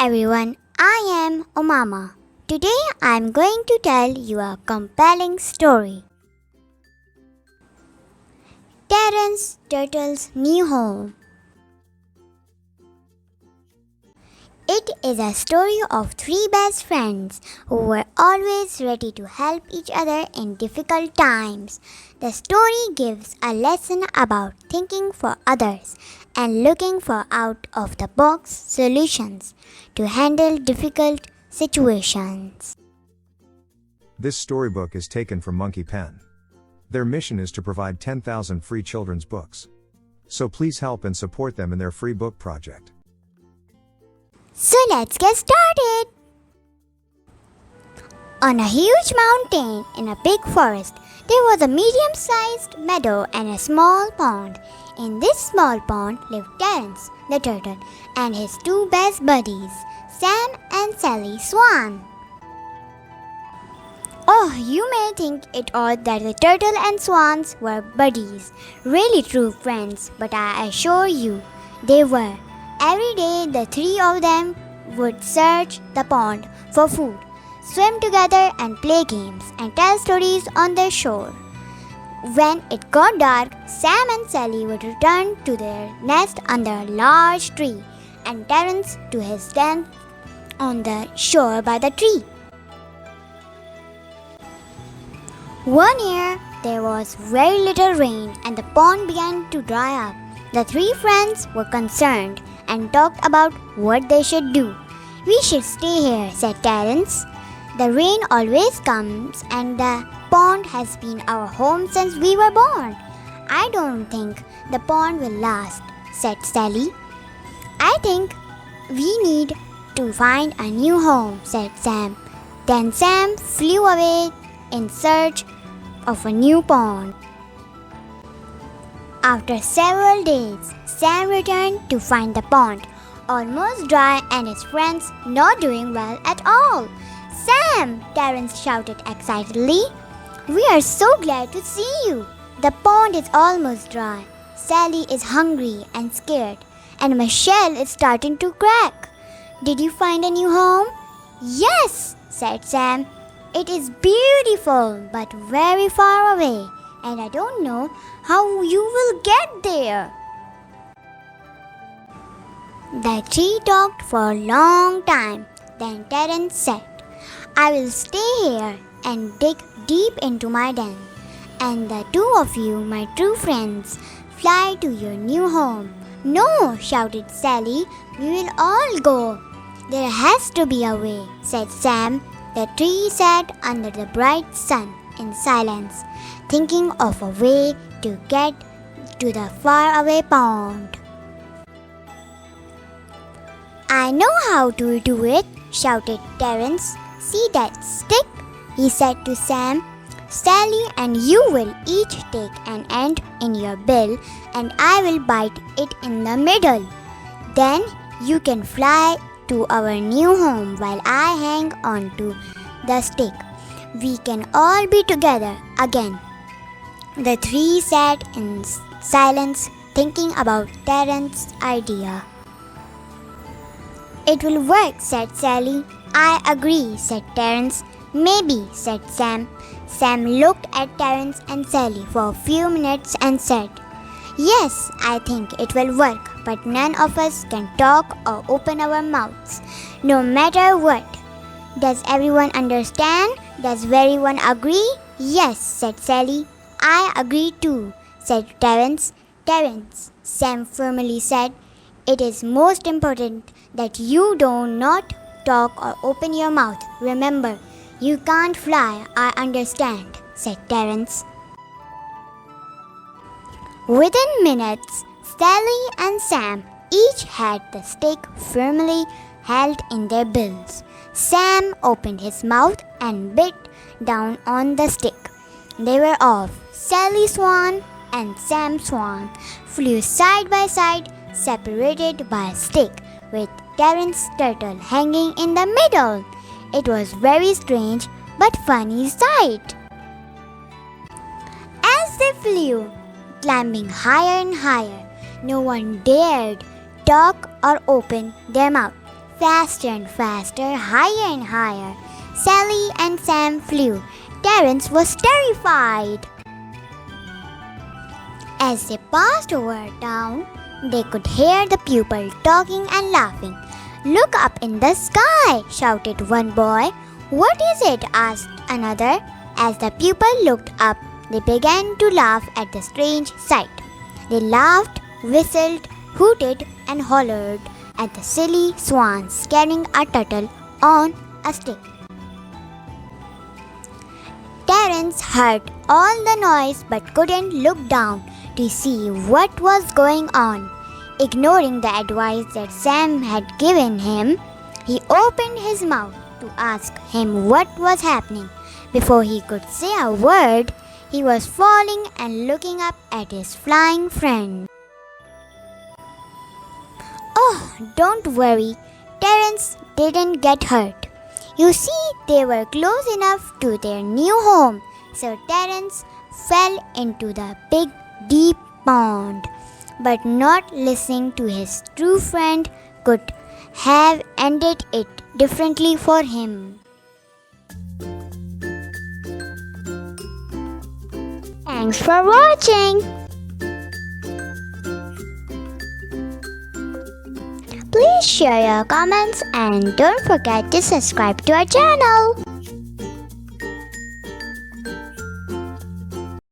everyone, I am Umama. Today I am going to tell you a compelling story. Terrance Turtle's New Home. It is a story of three best friends who were always ready to help each other in difficult times. The story gives a lesson about thinking for others and looking for out-of-the-box solutions to handle difficult situations. This storybook is taken from Monkeypen. Their mission is to provide 10,000 free children's books. So please help and support them in their free book project. So let's get started! On a huge mountain in a big forest, there was a medium-sized meadow and a small pond. In this small pond lived Terrance the turtle and his two best buddies, Sam and Sally Swan. Oh, you may think it odd that the turtle and swans were buddies, really true friends, but I assure you, they were. Every day the three of them would search the pond for food, swim together and play games and tell stories on the shore. When it got dark, Sam and Sally would return to their nest under a large tree and Terrance to his den on the shore by the tree. One year, there was very little rain and the pond began to dry up. The three friends were concerned and talked about what they should do. "We should stay here," said Terrance. "The rain always comes and the pond has been our home since we were born." "I don't think the pond will last," said Sally. "I think we need to find a new home," said Sam. Then Sam flew away in search of a new pond. After several days, Sam returned to find the pond almost dry and his friends not doing well at all. "Sam!" Terrance shouted excitedly. "We are so glad to see you. The pond is almost dry. Sally is hungry and scared, and my shell is starting to crack. Did you find a new home?" "Yes," said Sam. "It is beautiful but very far away, and I don't know how you will get there." The three talked for a long time. Then Terrance said, "I will stay here and dig deep into my den, and the two of you, my true friends, fly to your new home." "No," shouted Sally, "we will all go." "There has to be a way," said Sam. The three sat under the bright sun in silence, thinking of a way to get to the faraway pond. "I know how to do it," shouted Terrance. "See that stick?" he said to Sam. "Sally and you will each take an end in your bill and I will bite it in the middle. Then you can fly to our new home while I hang on to the stick. We can all be together again." The three sat in silence thinking about Terrance's idea. "It will work," said Sally. "I agree," said Terrance. "Maybe," said Sam. Sam looked at Terrance and Sally for a few minutes and said, "Yes, I think it will work, but none of us can talk or open our mouths, no matter what. Does everyone understand? Does everyone agree?" "Yes," said Sally. "I agree too," said Terrance. "Terrance," Sam firmly said, "it is most important that you do not talk or open your mouth. Remember, you can't fly." "I understand," said Terrance. Within minutes, Sally and Sam each had the stick firmly held in their bills. Sam opened his mouth and bit down on the stick. They were off. Sally Swan and Sam Swan flew side by side, separated by a stick, with Terrance Turtle hanging in the middle. It was very strange but funny sight. As they flew, climbing higher and higher, no one dared talk or open their mouth. Faster and faster, higher and higher, Sally and Sam flew. Terrance was terrified. As they passed over a town, they could hear the pupil talking and laughing. "Look up in the sky!" shouted one boy. "What is it?" asked another. As the pupil looked up, they began to laugh at the strange sight. They laughed, whistled, hooted, and hollered at the silly swans carrying a turtle on a stick. Terrance heard all the noise but couldn't look down to see what was going on. Ignoring the advice that Sam had given him, he opened his mouth to ask him what was happening. Before he could say a word, he was falling and looking up at his flying friend. "Oh, don't worry," Terrance didn't get hurt. "You see, they were close enough to their new home." So Terrance fell into the big, deep pond. But not listening to his true friend could have ended it differently for him. Thanks for watching. Please share your comments and don't forget to subscribe to our channel.